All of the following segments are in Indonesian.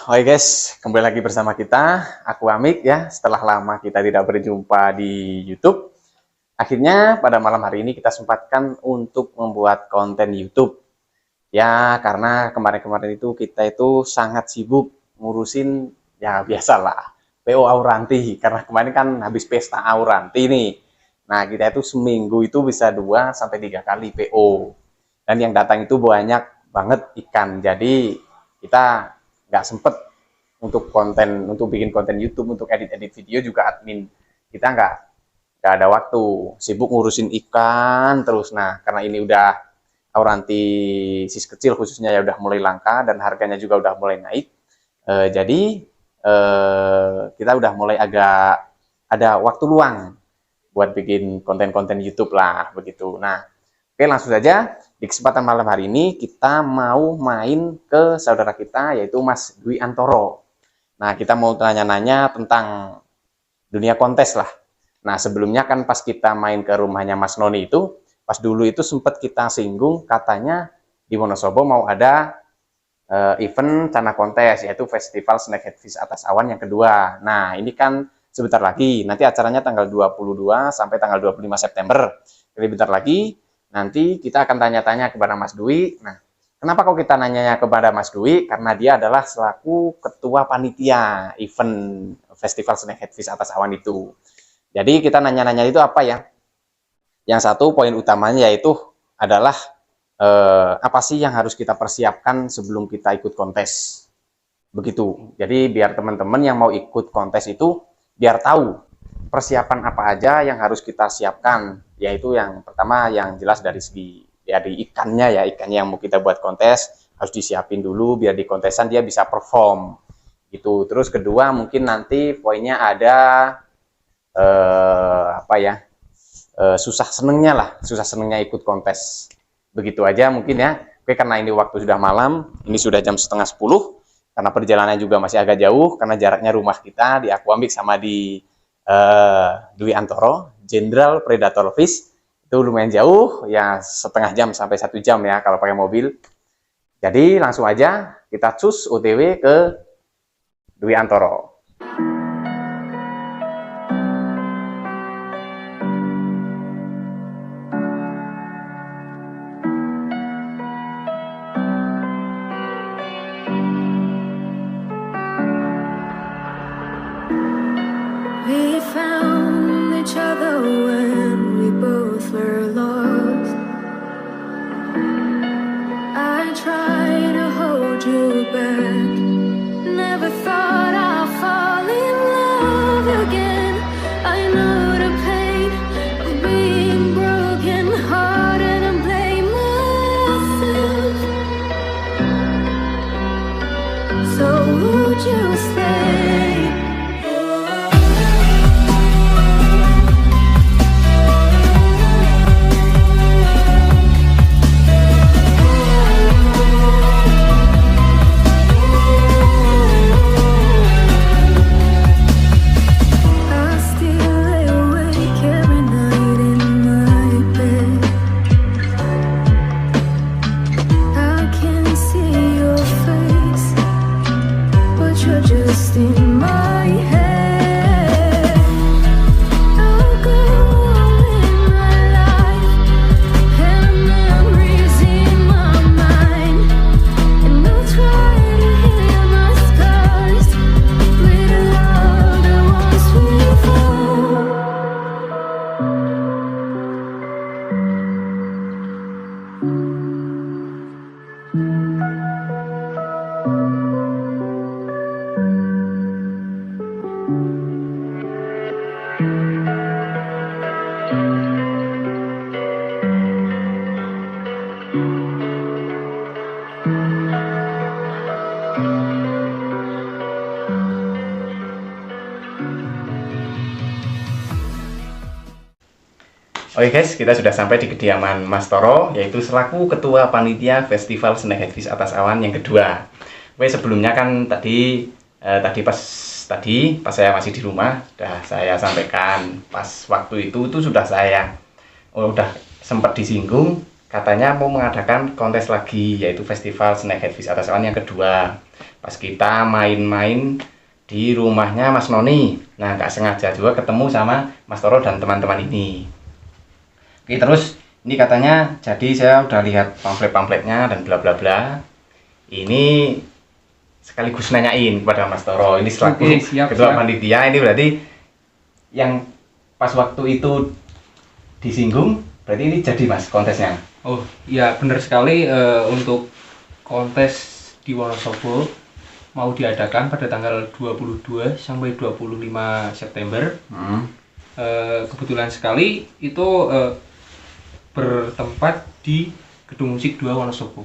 Oke guys, kembali lagi bersama kita, aku Amik ya. Setelah lama kita tidak berjumpa di YouTube, akhirnya pada malam hari ini kita sempatkan untuk membuat konten YouTube. Ya, karena kemarin-kemarin itu kita itu sangat sibuk ngurusin ya biasalah PO Auranti, karena kemarin kan habis pesta Auranti nih. Nah, kita itu seminggu itu bisa 2 sampai 3 kali PO. Dan yang datang itu banyak banget ikan. Jadi kita nggak sempet untuk bikin konten YouTube, untuk edit-edit video juga admin kita nggak ada waktu, sibuk ngurusin ikan terus. Nah, karena ini udah Auranti sis kecil khususnya ya udah mulai langka dan harganya juga udah mulai naik, jadi kita udah mulai agak ada waktu luang buat bikin konten-konten YouTube lah begitu. Nah, oke, langsung saja di kesempatan malam hari ini kita mau main ke saudara kita yaitu Mas Dwi Antoro. Nah, kita mau tanya-nanya tentang dunia kontes lah. Nah, sebelumnya kan pas kita main ke rumahnya Mas Noni itu, pas dulu itu sempat kita singgung katanya di Wonosobo mau ada event Cana Kontes, yaitu Festival Snack Headfish Atas Awan yang kedua. Nah, ini kan sebentar lagi, nanti acaranya tanggal 22 sampai tanggal 25 September. Jadi bentar lagi, nanti kita akan tanya-tanya kepada Mas Dwi. Nah, kenapa kok kita nanyanya kepada Mas Dwi? Karena dia adalah selaku ketua panitia event Festival Snack Headfish Atas Awan itu. Jadi kita nanya-nanya itu apa ya? Yang satu poin utamanya yaitu adalah apa sih yang harus kita persiapkan sebelum kita ikut kontes. Begitu. Jadi biar teman-teman yang mau ikut kontes itu biar tahu persiapan apa aja yang harus kita siapkan, yaitu yang pertama yang jelas dari segi ikannya ya, ikannya yang mau kita buat kontes harus disiapin dulu biar di kontesan dia bisa perform gitu. Terus kedua mungkin nanti poinnya ada susah senengnya ikut kontes. Begitu aja mungkin ya. Oke, karena ini waktu sudah malam, ini sudah jam setengah 10, karena perjalanan juga masih agak jauh karena jaraknya rumah kita di Aquamik sama di Dwi Antoro General Predator Fish itu lumayan jauh ya, setengah jam sampai 1 jam ya kalau pakai mobil. Jadi langsung aja kita cus OTW ke Dwi Antoro. We found each other when we both were lost. I tried to hold you back. Never thought I'd fall in love again. I know the pain of being broken hearted and blame myself. So would you stay? Oke guys, kita sudah sampai di kediaman Mas Toro, yaitu selaku ketua panitia Festival Snack Headfish Atas Awan yang kedua. Oke, sebelumnya kan tadi pas saya masih di rumah, sudah saya sampaikan pas waktu itu sudah saya udah sempat disinggung katanya mau mengadakan kontes lagi, yaitu festival Snakehead Fish Atas Awan yang kedua. Pas kita main-main di rumahnya Mas Noni. Nah, nggak sengaja juga ketemu sama Mas Toro dan teman-teman ini. Oke, terus ini katanya, jadi saya udah lihat pamflet-pamfletnya dan bla bla bla. Ini sekaligus nanyain kepada Mas Toro, ini selaku ketua panitia, ini berarti yang pas waktu itu disinggung, berarti ini jadi Mas kontesnya. Oh iya, benar sekali. Untuk kontes di Wonosobo mau diadakan pada tanggal 22 sampai 25 September. Kebetulan sekali itu bertempat di Gedung Musik 2 Wonosobo.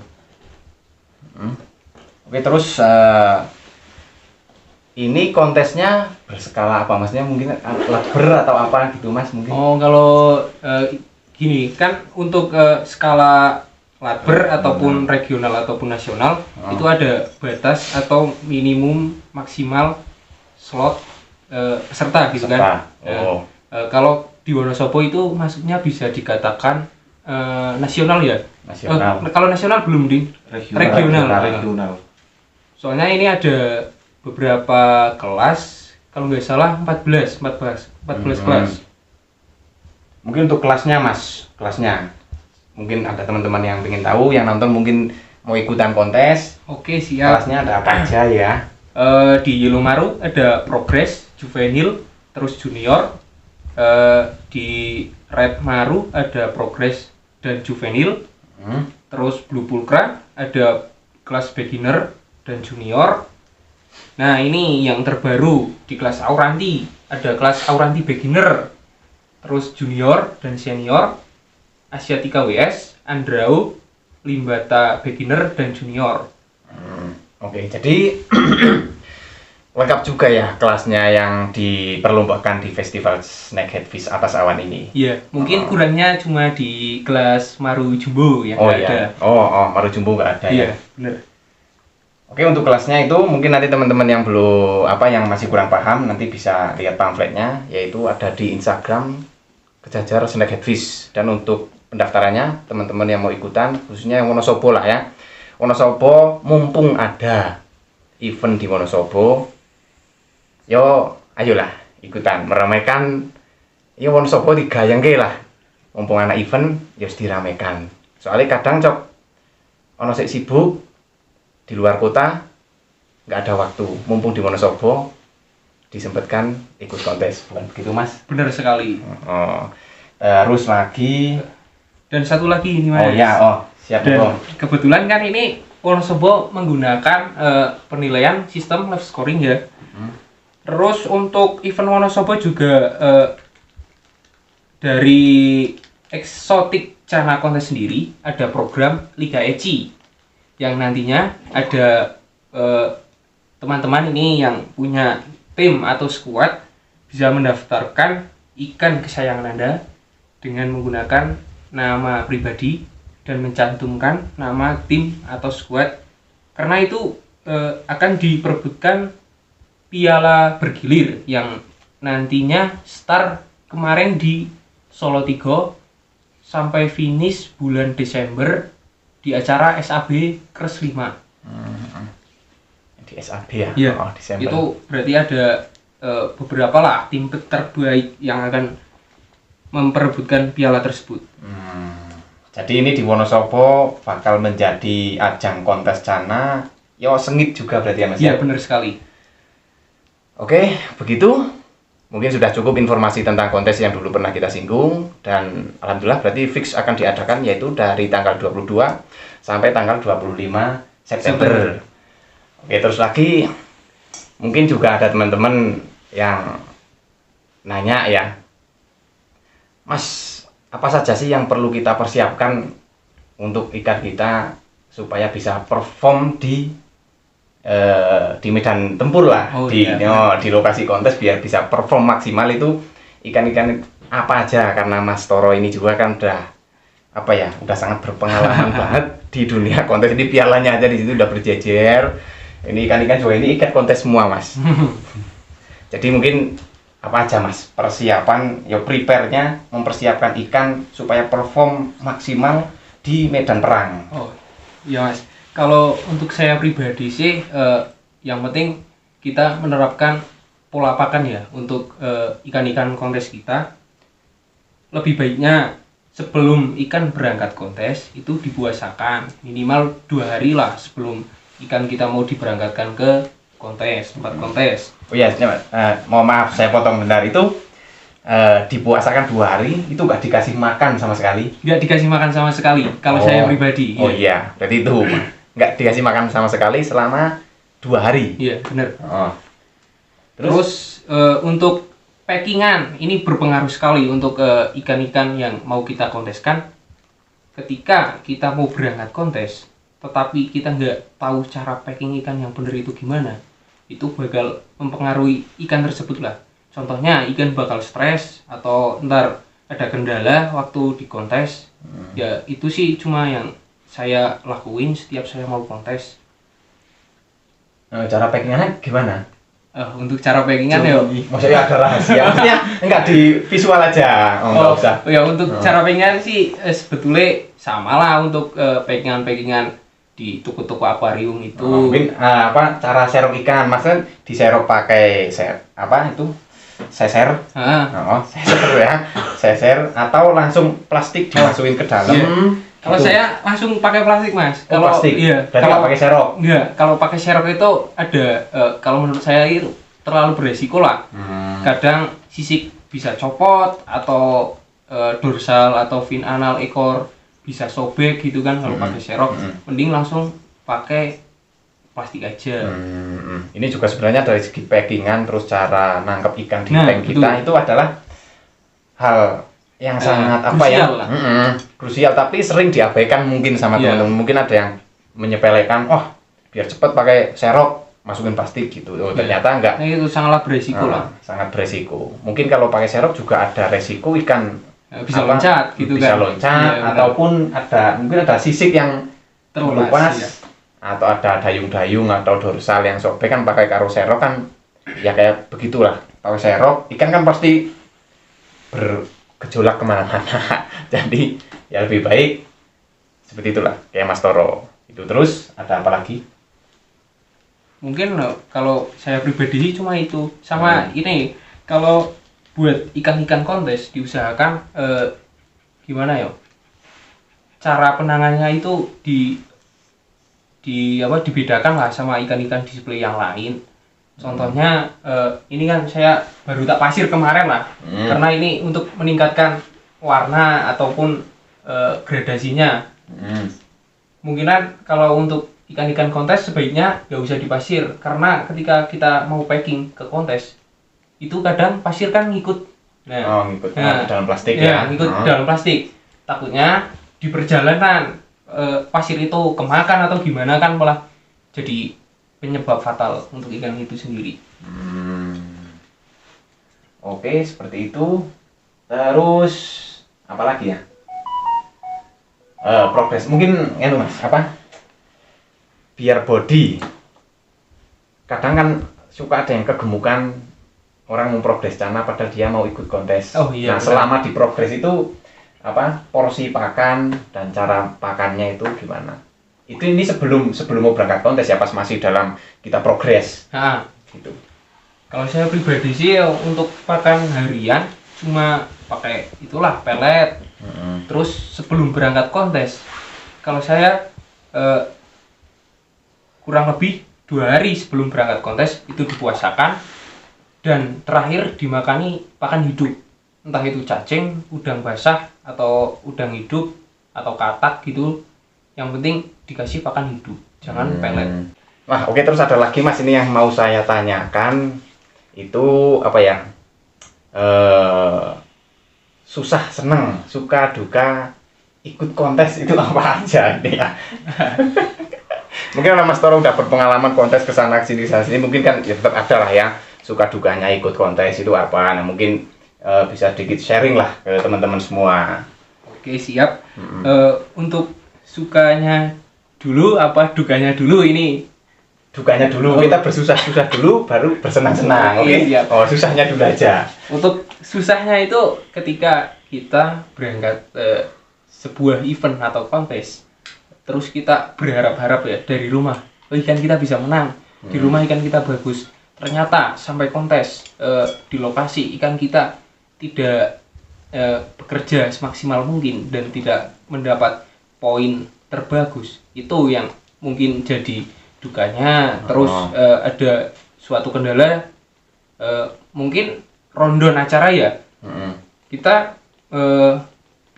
Oke, terus ini kontesnya berskala apa? Maksudnya mungkin latber atau apa gitu Mas mungkin? Oh, kalau gini kan, untuk skala latber ataupun regional ataupun nasional itu ada batas atau minimum maksimal slot peserta gitu kan. Kalau di Wonosobo itu masuknya bisa dikatakan nasional ya. Nasional. Kalau nasional belum di regional. Soalnya ini ada beberapa kelas, kalau nggak salah 14 kelas. Mungkin untuk kelasnya Mas, mungkin ada teman-teman yang ingin tahu, yang nonton mungkin mau ikutan kontes. Oke, siap. Kelasnya ada apa aja ya? Di Yellow Maru ada Progress, Juvenil, terus Junior. Di Red Maru ada Progress dan Juvenil. Terus Blue Pulcra ada kelas Beginner dan Junior. Nah, ini yang terbaru di kelas Auranti, ada kelas Auranti Beginner, terus Junior dan Senior, Asiatica WS, Andrao, Limbata Beginner dan Junior. Oke, jadi lengkap juga ya kelasnya yang diperlombakan di Festival Snakehead Fish Atas Awan ini. Iya, mungkin kurangnya cuma di kelas Maru Jumbo yang ada. Maru Jumbo nggak ada. Iya, ya. bener. Oke, untuk kelasnya itu mungkin nanti teman-teman yang yang masih kurang paham nanti bisa lihat pamfletnya, yaitu ada di Instagram Kejajar Snakehead Fish. Dan untuk pendaftarannya teman-teman yang mau ikutan, khususnya yang Wonosobo lah ya. Wonosobo mumpung ada event di Wonosobo, yo ayolah ikutan meramaikan. Yo Wonosobo digayangke lah. Mumpung anak event, yo diramekan. Soalnya kadang ono sik sibuk di luar kota, nggak ada waktu. Mumpung di Wonosobo disempatkan ikut kontes, bukan begitu Mas? Benar sekali. Terus lagi, dan satu lagi ini Mas. Siap. Dan kebetulan kan ini Wonosobo menggunakan penilaian sistem live scoring ya. Terus untuk event Wonosobo juga dari Exotic Chana Kontes sendiri ada program Liga Eci, yang nantinya ada teman-teman ini yang punya tim atau squad bisa mendaftarkan ikan kesayangan Anda dengan menggunakan nama pribadi dan mencantumkan nama tim atau squad, karena itu akan diperebutkan piala bergilir yang nantinya start kemarin di Solo 3 sampai finish bulan Desember di acara SAB Kres 5. Di SAB ya? Iya, Desember. itu berarti ada beberapa lah tim terbaik yang akan memperebutkan piala tersebut. Jadi ini di Wonosobo bakal menjadi ajang kontes Chana, sengit juga berarti ya Mas? Iya, benar sekali. Oke, begitu. Mungkin sudah cukup informasi tentang kontes yang dulu pernah kita singgung, dan alhamdulillah berarti fix akan diadakan, yaitu dari tanggal 22 sampai tanggal 25 September. Oke, terus lagi mungkin juga ada teman-teman yang nanya ya, Mas, apa saja sih yang perlu kita persiapkan untuk ikan kita supaya bisa perform di medan tempur lah, di lokasi kontes, biar bisa perform maksimal. Itu ikan-ikan apa aja, karena Mas Toro ini juga kan udah sangat berpengalaman banget di dunia kontes ini. Pialanya aja di situ udah berjejer. Ini ikan-ikan juga ini ikan kontes semua Mas. Jadi mungkin apa aja Mas persiapan, prepare-nya mempersiapkan ikan supaya perform maksimal di di medan perang. Oh, iya Mas. Kalau untuk saya pribadi sih, yang penting kita menerapkan pola pakan ya untuk ikan-ikan kontes kita. Lebih baiknya sebelum ikan berangkat kontes itu dipuasakan minimal 2 hari lah sebelum ikan kita mau diberangkatkan ke kontes, tempat kontes. Oh iya, mohon maaf saya potong bentar, itu dipuasakan 2 hari itu nggak dikasih makan sama sekali? Nggak dikasih makan sama sekali kalau saya pribadi. Oh iya, berarti itu nggak dikasih makan sama sekali selama 2 hari. Iya benar. Oh. Terus untuk packingan ini berpengaruh sekali untuk ikan-ikan yang mau kita konteskan. Ketika kita mau berangkat kontes, tetapi kita nggak tahu cara packing ikan yang benar itu gimana, itu bakal mempengaruhi ikan tersebut lah. Contohnya ikan bakal stres atau ntar ada kendala waktu di kontes. Ya itu sih cuma yang saya lakuin setiap saya mau kontes. Cara packingannya gimana? Untuk cara packingan ya Maksudnya ada rahasia? Maksudnya enggak di visual aja? Oh, enggak usah. Ya untuk cara packingan sih sebetulnya sama lah untuk packingan-packingan di toko-toko akuarium itu. Mungkin cara serok ikan, maksudnya diserok pakai seser. Seser ya, seser atau langsung plastik dimasukin ke dalam. Iya. Kalau saya langsung pakai plastik Mas. Kalau plastik, iya. Kalau pakai serok. Enggak, kalau pakai serok itu ada kalau menurut saya itu terlalu beresiko lah. Kadang sisik bisa copot atau dorsal atau fin anal ekor bisa sobek gitu kan kalau pakai serok. Mending langsung pakai plastik aja. Ini juga sebenarnya dari segi packingan terus cara nangkep ikan di Nah, tank kita itu adalah hal yang sangat krusial, tapi sering diabaikan mungkin sama teman-teman. Mungkin ada yang menyepelekan, biar cepet pakai serok masukin plastik gitu. Ternyata enggak. Nah, itu sangatlah beresiko lah. Sangat beresiko. Mungkin kalau pakai serok juga ada resiko ikan bisa loncat gitu bisa kan. loncat, ataupun mungkin ada sisik yang terlepas ya. Atau ada dayung-dayung atau dorsal yang sobek kan pakai karo serok kan ya kayak begitulah. Pakai serok ikan kan pasti bergejolak kemana-mana. Jadi ya lebih baik seperti itulah kayak Mas Toro itu. Terus ada apa lagi? Mungkin kalau saya pribadi sih cuma itu sama ini. Kalau buat ikan-ikan kontes diusahakan gimana ya, cara penanganannya itu dibedakan lah sama ikan-ikan display yang lain. Contohnya ini kan saya baru tak pasir kemarin lah, karena ini untuk meningkatkan warna ataupun gradasinya. Mungkinan kalau untuk ikan-ikan kontes sebaiknya nggak usah dipasir, karena ketika kita mau packing ke kontes itu kadang pasir kan ngikut. Ngikut dalam plastik ya. Ngikut dalam plastik. Takutnya di perjalanan pasir itu kemakan atau gimana kan malah jadi penyebab fatal untuk ikan itu sendiri. Oke, seperti itu. Terus apa lagi ya? Progres mungkin Mas, biar body. Kadang kan suka ada yang kegemukan orang mau progres karena padahal dia mau ikut kontes. Nah, selama di progres itu porsi pakan dan cara pakannya itu gimana? Ini sebelum mau berangkat kontes ya, pas masih dalam kita progres. Gitu. Kalau saya pribadi sih untuk pakan harian cuma pakai itulah pelet. Terus sebelum berangkat kontes, kalau saya kurang lebih 2 hari sebelum berangkat kontes itu dipuasakan. Dan terakhir dimakani pakan hidup, entah itu cacing, udang basah, atau udang hidup, atau katak gitu. Yang penting dikasih pakan hidup, jangan pelet. Oke, terus ada lagi Mas, ini yang mau saya tanyakan. Itu susah, seneng, suka, duka ikut kontes itu apa aja ini ya? Mungkin kalau Mas Toro udah berpengalaman kontes kesana sini mungkin kan ya tetap ada lah ya. Suka dukanya ikut kontes itu apa? Nah, mungkin bisa sedikit sharing lah ke teman-teman semua. Oke, siap. Untuk sukanya dulu apa dukanya dulu ini? Dukanya dulu, kita bersusah-susah dulu baru bersenang-senang. Oke, siap. Susahnya dulu aja. Untuk susahnya itu ketika kita berangkat sebuah event atau kontes, terus kita berharap-harap ya dari rumah, oh ikan kita bisa menang, di rumah ikan kita bagus, ternyata sampai kontes di lokasi ikan kita tidak bekerja semaksimal mungkin dan tidak mendapat poin terbagus, itu yang mungkin jadi dukanya. Terus ada suatu kendala, mungkin rondon acara ya. Kita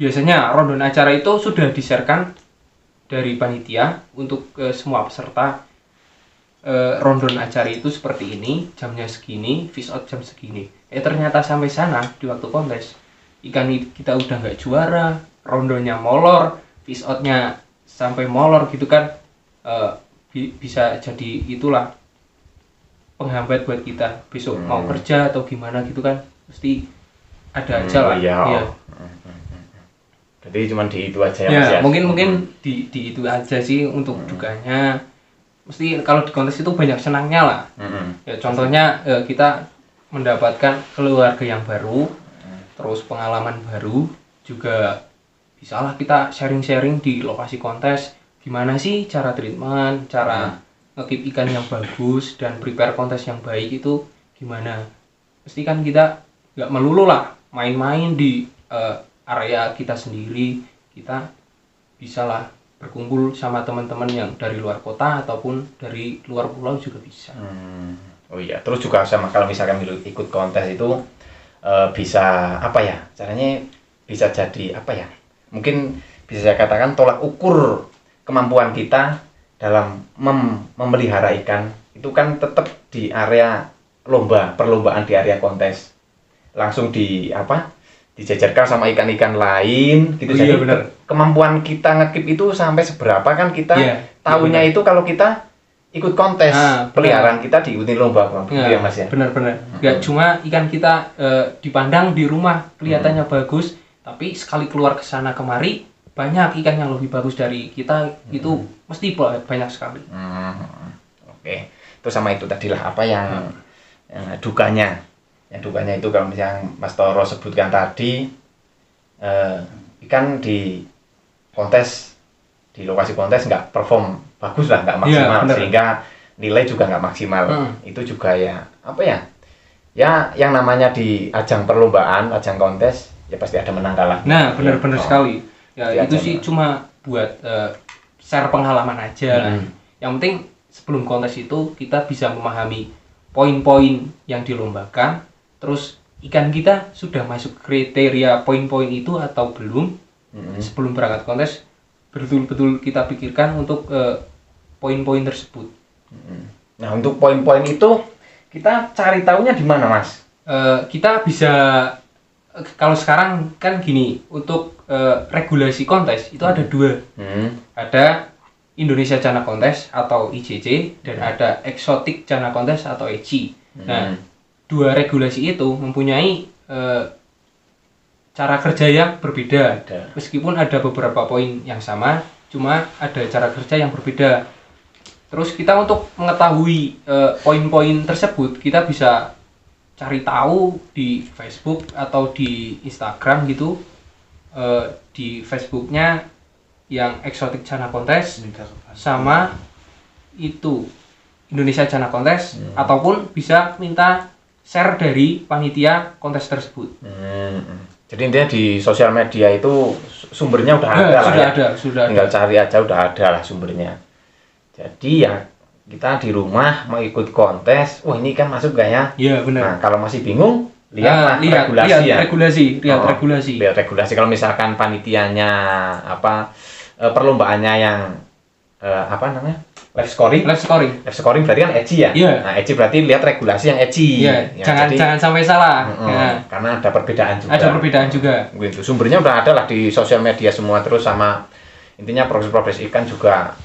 biasanya rondon acara itu sudah di-sharekan dari panitia untuk semua peserta, rondon acara itu seperti ini, jamnya segini, fish out jam segini. Ternyata sampai sana di waktu kontes ikan kita udah nggak juara, rondonya molor, fish outnya sampai molor gitu kan. Bisa jadi itulah penghambat buat kita besok mau kerja atau gimana gitu kan, mesti ada aja lah. Iya. Jadi cuma di itu aja ya, Mas ya. Mungkin di itu aja sih untuk dukanya. Mesti kalau di kontes itu banyak senangnya lah. Ya contohnya kita mendapatkan keluarga yang baru, terus pengalaman baru, juga bisalah kita sharing-sharing di lokasi kontes gimana sih cara treatment, cara nge-keep ikan yang bagus dan prepare kontes yang baik itu gimana. Mesti kan kita nggak melulu lah main-main di area kita sendiri, kita bisalah berkumpul sama teman-teman yang dari luar kota ataupun dari luar pulau juga bisa. Oh iya, terus juga sama kalau misalkan ikut kontes itu bisa apa ya, caranya bisa jadi apa ya, mungkin bisa saya katakan tolak ukur kemampuan kita dalam memelihara ikan itu kan tetap di area perlombaan di area kontes, langsung dijajarkan sama ikan-ikan lain gitu. Jadi bener. Kemampuan kita ngekip itu sampai seberapa kan kita tahunya itu kalau kita ikut kontes, peliharaan kita diikuti lomba gitu ya Mas ya. Benar-benar. Nggak cuma ikan kita dipandang di rumah kelihatannya bagus, tapi sekali keluar ke sana kemari banyak ikan yang lebih bagus dari kita, itu mesti banyak sekali. Oke. Itu sama itu tadilah apa yang dukanya. Yang dukanya itu kalau misalnya Mas Toro sebutkan tadi, ikan di kontes, di lokasi kontes nggak perform bagus lah, nggak maksimal, sehingga nilai juga nggak maksimal. Itu juga ya apa ya, yang namanya di ajang perlombaan, ajang kontes, ya pasti ada menang kalah. Nah benar-benar sekali ya, itu sih cuma buat share pengalaman aja. Yang penting sebelum kontes itu kita bisa memahami poin-poin yang dilombakan, terus ikan kita sudah masuk kriteria poin-poin itu atau belum. Sebelum berangkat kontes betul-betul kita pikirkan untuk poin-poin tersebut. Nah untuk poin-poin itu kita cari tahunya di mana Mas? Kita bisa kalau sekarang kan gini, untuk regulasi kontes itu ada dua. Ada Indonesia Chana Contest atau ICC dan ada Exotic Chana Contest atau ECI. Nah, dua regulasi itu mempunyai cara kerja yang berbeda. Meskipun ada beberapa poin yang sama, cuma ada cara kerja yang berbeda. Terus kita untuk mengetahui poin-poin tersebut, kita bisa cari tahu di Facebook atau di Instagram gitu. Di Facebooknya yang Exotic Chana Contest sama itu Indonesia Chana Contest, ataupun bisa minta share dari panitia kontes tersebut. Jadi intinya di sosial media itu sumbernya udah ada lah ya. Sudah tinggal ada. cari aja, udah ada lah sumbernya. Jadi ya kita di rumah mau ikut kontes, wah ini kan masuk gak ya? Iya benar. Nah kalau masih bingung, lihat regulasi. Lihat regulasi. Kalau misalkan panitianya perlombaannya yang live scoring berarti kan ECI ya. Yeah. Nah ECI berarti lihat regulasi yang ECI. Yeah. Ya, jangan sampai salah. Karena ada perbedaan juga. Gitu. Sumbernya udah ada lah di sosial media semua, terus sama intinya progres ikan juga.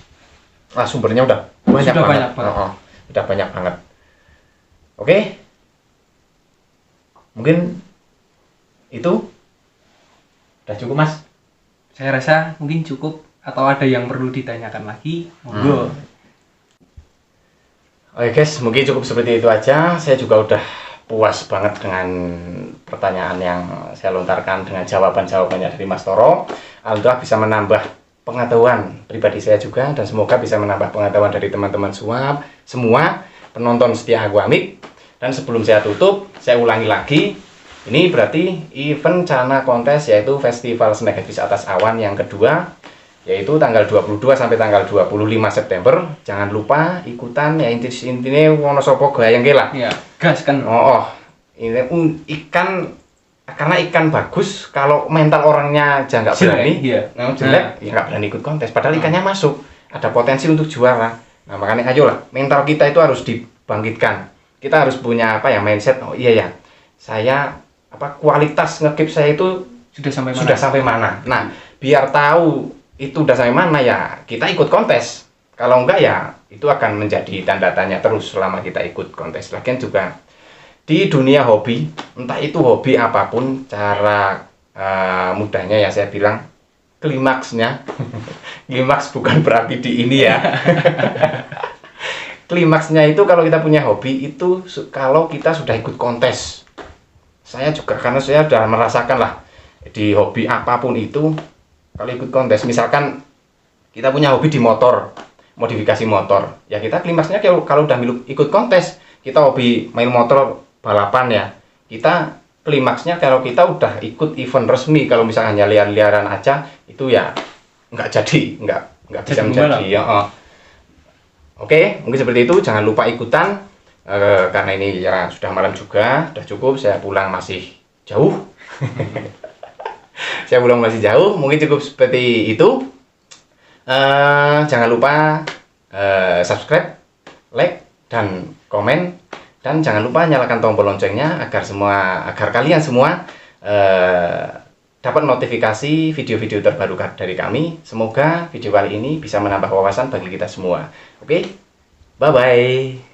Sumbernya udah banyak banget. Udah banyak banget. Oke. Mungkin itu udah cukup Mas. Saya rasa mungkin cukup, atau ada yang perlu ditanyakan lagi, monggo. Oke guys, mungkin cukup seperti itu aja. Saya juga udah puas banget dengan pertanyaan yang saya lontarkan dengan jawaban-jawabannya dari Mas Toro. alhamdulillah bisa menambah pengetahuan pribadi saya juga, dan semoga bisa menambah pengetahuan dari teman-teman semua penonton setia Aku Amik. Dan sebelum saya tutup, saya ulangi lagi, ini berarti event Cana Kontes yaitu Festival Snack Habis Atas Awan yang kedua, yaitu tanggal 22 sampai tanggal 25 September. Jangan lupa ikutan ya, intinya wono sapa gayeng lah. Iya, gas kan. Ini ikan, karena ikan bagus, kalau mental orangnya aja nggak berani, jelek, ya nggak berani ikut kontes. Padahal ikannya masuk, ada potensi untuk juara. Nah makanya ayolah, mental kita itu harus dibangkitkan. Kita harus punya mindset. Oh iya ya, saya kualitas ngekip saya itu sudah sampai mana. Nah biar tahu itu udah sampai mana ya kita ikut kontes. Kalau enggak ya itu akan menjadi tanda tanya terus selama kita ikut kontes. Lagian juga di dunia hobi, entah itu hobi apapun, cara mudahnya ya saya bilang klimaksnya, klimaks bukan berarti di ini ya. Klimaksnya itu kalau kita punya hobi itu kalau kita sudah ikut kontes. Saya juga, karena saya sudah merasakan lah di hobi apapun itu, kalau ikut kontes, misalkan kita punya hobi di motor, modifikasi motor, ya kita klimaksnya kalau udah ikut kontes, kita hobi main motor balapan ya, kita klimaksnya kalau kita udah ikut event resmi. Kalau misalnya hanya liar-liaran aja, itu ya nggak bisa menjadi ya. Oke, mungkin seperti itu. Jangan lupa ikutan, karena ini ya sudah malam juga, sudah cukup. Saya pulang masih jauh. Saya pulang masih jauh. Mungkin cukup seperti itu. Jangan lupa subscribe, like, dan komen. Dan jangan lupa nyalakan tombol loncengnya agar kalian semua dapat notifikasi video-video terbaru dari kami. Semoga video kali ini bisa menambah wawasan bagi kita semua. Oke, bye-bye.